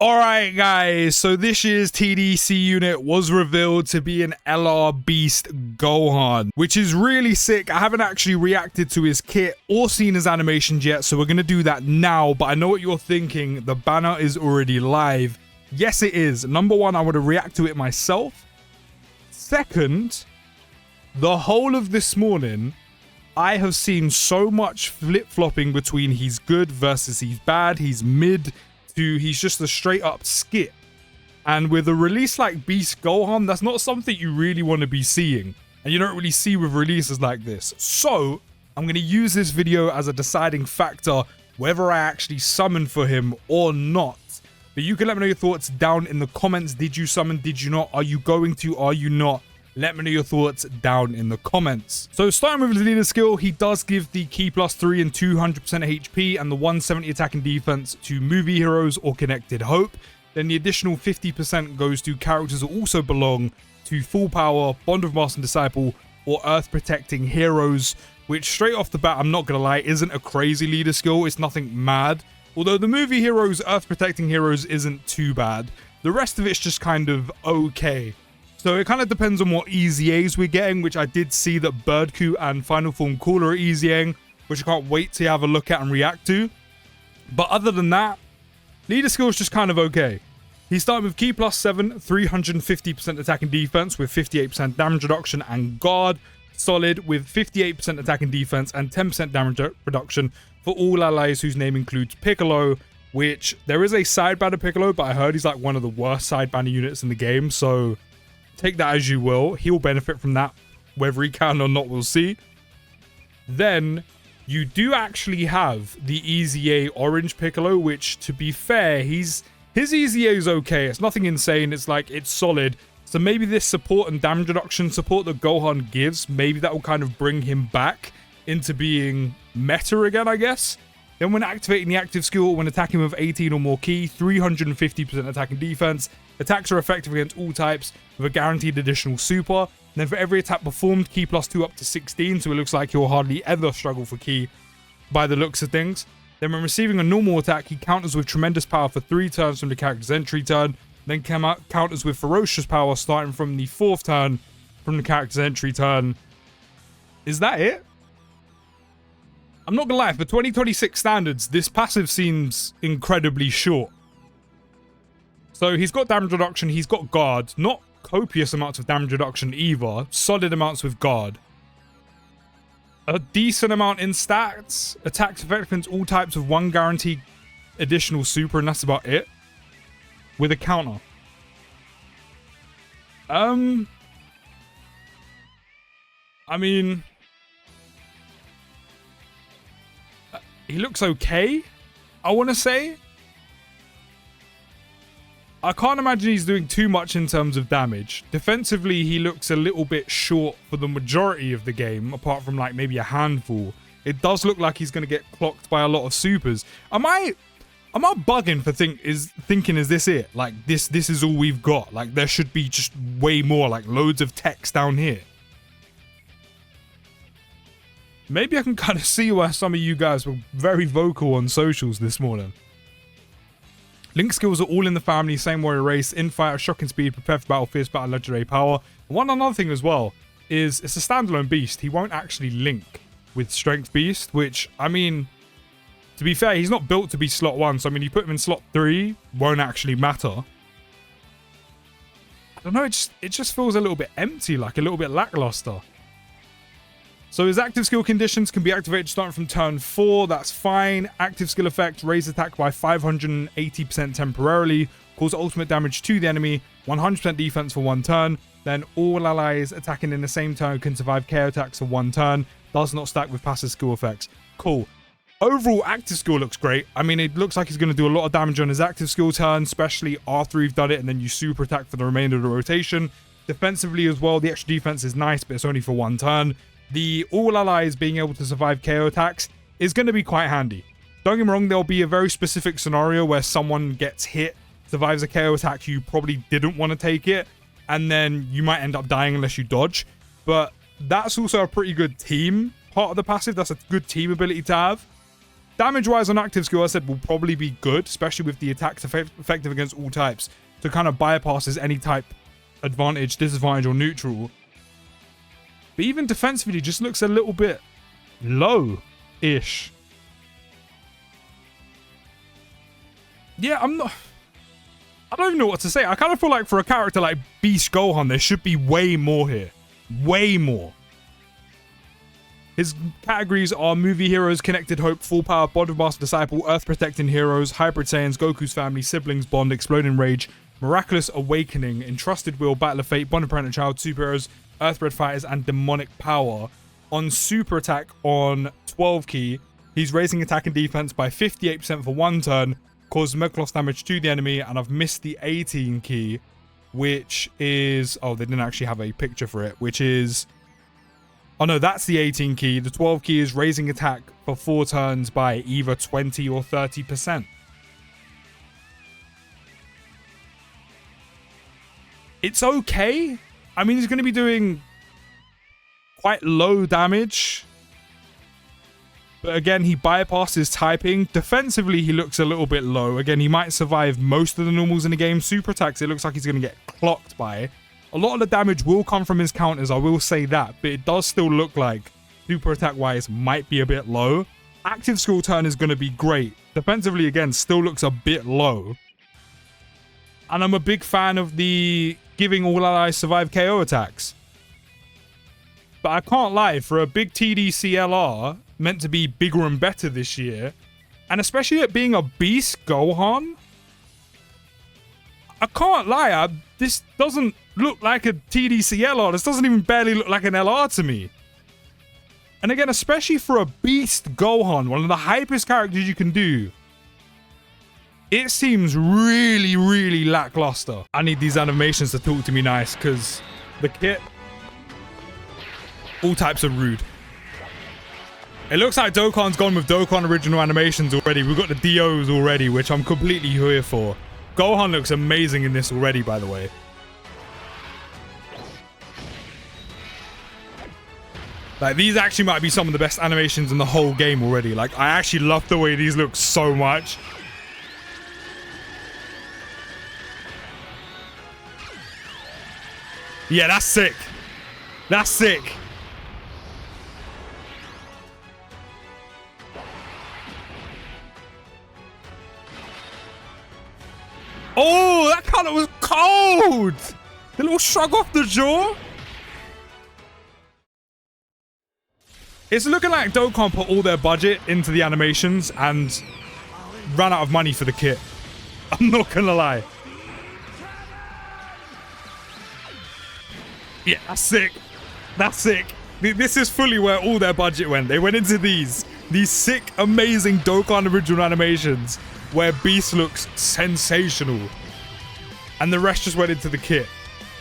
Alright guys, so this year's TDC unit was revealed to be an LR Beast Gohan, which is really sick. I haven't actually reacted to his kit or seen his animations yet, so we're going to do that now. But I know what you're thinking, the banner is already live. Yes it is. Number one, I want to react to it myself. Second, the whole of this morning, I have seen so much flip-flopping between he's good versus he's bad, he's mid, to he's just a straight up skip. And with a release like Beast Gohan, that's not something you really want to be seeing, and you don't really see with releases like this. So I'm going to use this video as a deciding factor whether I actually summon for him or not. But you can let me know your thoughts down in the comments. Did you summon? Did you not? Are you going to? Are you not? Let me know your thoughts down in the comments. So starting with his leader skill, he does give the key +3 and 200% HP and the 170 attack and defense to movie heroes or connected hope. Then the additional 50% goes to characters that also belong to full power, bond of master and disciple, or earth protecting heroes, which straight off the bat, I'm not gonna lie, isn't a crazy leader skill. It's nothing mad. Although the movie heroes, earth protecting heroes isn't too bad. The rest of it's just kind of okay. So it kind of depends on what EZAs we're getting, which I did see that Birdcoo and Final Form Cooler are EZAing, which I can't wait to have a look at and react to. But other than that, leader skill is just kind of okay. He's starting with key +7, 350% attack and defense with 58% damage reduction, and guard solid with 58% attack and defense and 10% damage reduction for all allies whose name includes Piccolo, which there is a side banner Piccolo, but I heard he's like one of the worst side banner units in the game, so take that as you will. He'll benefit from that, whether he can or not, we'll see. Then you do actually have the EZA Orange Piccolo, which, to be fair, his EZA is okay. It's nothing insane. It's like, it's solid. So maybe this support and damage reduction support that Gohan gives, maybe that will kind of bring him back into being meta again, I guess. Then when activating the active skill, when attacking with 18 or more key, 350% attack and defense. Attacks are effective against all types with a guaranteed additional super. And then for every attack performed, key +2 up to 16, so it looks like he'll hardly ever struggle for key by the looks of things. Then when receiving a normal attack, he counters with tremendous power for 3 turns from the character's entry turn. Then counters with ferocious power starting from the 4th turn from the character's entry turn. Is that it? I'm not gonna lie, for 2026 standards, this passive seems incredibly short. So he's got damage reduction, he's got guard, not copious amounts of damage reduction either, solid amounts with guard. A decent amount in stats, attacks effective against all types of 1 guaranteed additional super, and that's about it. With a counter. I mean, he looks okay, I want to say. I can't imagine he's doing too much in terms of damage. Defensively, he looks a little bit short for the majority of the game, apart from like maybe a handful. It does look like he's going to get clocked by a lot of supers. Am I bugging for thinking is this it? Like this is all we've got. Like there should be just way more, like loads of text down here. Maybe I can kind of see why some of you guys were very vocal on socials this morning. Link skills are all in the family, same warrior race, infighter, shocking speed, prepare for battle, fierce battle, legendary power. And one another thing as well is it's a standalone beast. He won't actually link with strength beast, which, I mean, to be fair, he's not built to be slot 1. So, I mean, you put him in slot 3, won't actually matter. I don't know, it just feels a little bit empty, like a little bit lackluster. So his active skill conditions can be activated starting from turn 4, that's fine. Active skill effect, raise attack by 580% temporarily, cause ultimate damage to the enemy, 100% defense for 1 turn. Then all allies attacking in the same turn can survive KO attacks for 1 turn, does not stack with passive skill effects. Cool. Overall, active skill looks great. I mean, it looks like he's going to do a lot of damage on his active skill turn, especially after you've done it, and then you super attack for the remainder of the rotation. Defensively as well, the extra defense is nice, but it's only for 1 turn. The all allies being able to survive KO attacks is going to be quite handy. Don't get me wrong, there'll be a very specific scenario where someone gets hit, survives a KO attack, you probably didn't want to take it, and then you might end up dying unless you dodge. But that's also a pretty good team part of the passive. That's a good team ability to have. Damage-wise on active skill, I said, will probably be good, especially with the attacks effective against all types. So kind of bypasses any type advantage, disadvantage, or neutral. But even defensively just looks a little bit low-ish. Yeah, I don't even know what to say. I kind of feel like for a character like Beast Gohan, there should be way more here. Way more. His categories are Movie Heroes, Connected Hope, Full Power, Bond of Master Disciple, Earth Protecting Heroes, Hybrid Saiyans, Goku's Family, Siblings, Bond, Exploding Rage, Miraculous Awakening, Entrusted Will, Battle of Fate, Bond of Parent and Child, Superheroes, Earthbred Fighters, and Demonic Power. On Super Attack on 12 key, he's raising attack and defense by 58% for 1 turn, causes mega loss damage to the enemy, and I've missed the 18 key, which is... Oh, they didn't actually have a picture for it, which is... Oh no, that's the 18 key. The 12 key is raising attack for 4 turns by either 20 or 30%. It's okay. I mean, he's going to be doing quite low damage. But again, he bypasses typing. Defensively, he looks a little bit low. Again, he might survive most of the normals in the game. Super attacks, it looks like he's going to get clocked by. A lot of the damage will come from his counters, I will say that. But it does still look like super attack-wise might be a bit low. Active skill turn is going to be great. Defensively, again, still looks a bit low. And I'm a big fan of the giving all allies survive KO attacks. But I can't lie, for a big TDC LR, meant to be bigger and better this year, and especially it being a Beast Gohan, I can't lie, this doesn't look like a TDC LR. This doesn't even barely look like an LR to me. And again, especially for a Beast Gohan, one of the hypest characters you can do, it seems really, really lackluster. I need these animations to talk to me nice, because the kit, all types are rude. It looks like Dokkan's gone with Dokkan original animations already. We've got the DOs already, which I'm completely here for. Gohan looks amazing in this already, by the way. Like, these actually might be some of the best animations in the whole game already. Like, I actually love the way these look so much. Yeah, that's sick. That's sick. Oh, that color was cold. The little shrug off the jaw. It's looking like Dokkan put all their budget into the animations and ran out of money for the kit. I'm not gonna lie. Yeah, that's sick. That's sick. This is fully where all their budget went. They went into these sick, amazing Dokkan original animations where Beast looks sensational. And the rest just went into the kit.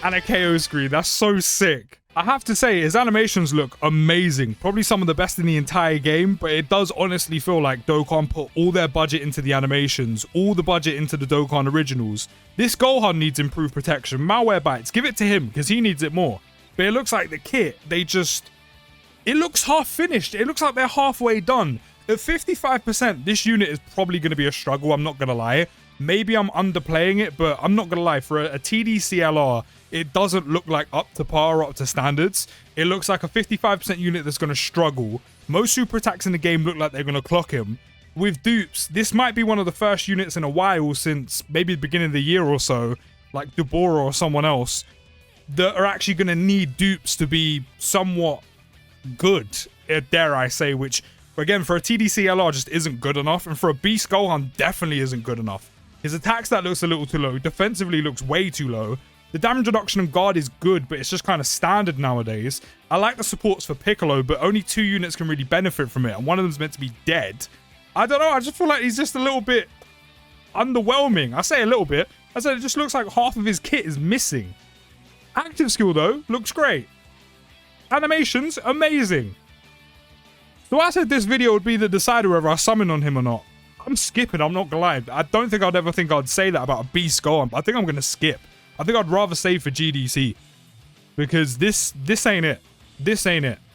And a KO screen. That's so sick. I have to say, his animations look amazing. Probably some of the best in the entire game, but it does honestly feel like Dokkan put all their budget into the animations, all the budget into the Dokkan originals. This Gohan needs improved protection. Malware bites, give it to him, because he needs it more. But it looks like the kit, it looks half finished. It looks like they're halfway done. At 55%, this unit is probably going to be a struggle, I'm not going to lie. Maybe I'm underplaying it, but I'm not going to lie. For a TDC LR, it doesn't look like up to par or up to standards. It looks like a 55% unit that's going to struggle. Most super attacks in the game look like they're going to clock him. With dupes, this might be one of the first units in a while since maybe the beginning of the year or so, like Dubora or someone else, that are actually going to need dupes to be somewhat good, dare I say, which... Again, for a TDC LR just isn't good enough, and for a Beast Gohan definitely isn't good enough. His attack stat looks a little too low, defensively looks way too low. The damage reduction and guard is good, but it's just kind of standard nowadays. I like the supports for Piccolo, but only 2 units can really benefit from it, and one of them's meant to be dead. I don't know, I just feel like he's just a little bit underwhelming. I say a little bit. I said it just looks like half of his kit is missing. Active skill, though, looks great. Animations, amazing. So I said this video would be the decider whether I summon on him or not. I'm skipping, I'm not gonna lie. I don't think I'd ever think I'd say that about a Beast Gohan, but I think I'm gonna skip. I think I'd rather save for GDC. Because this ain't it. This ain't it.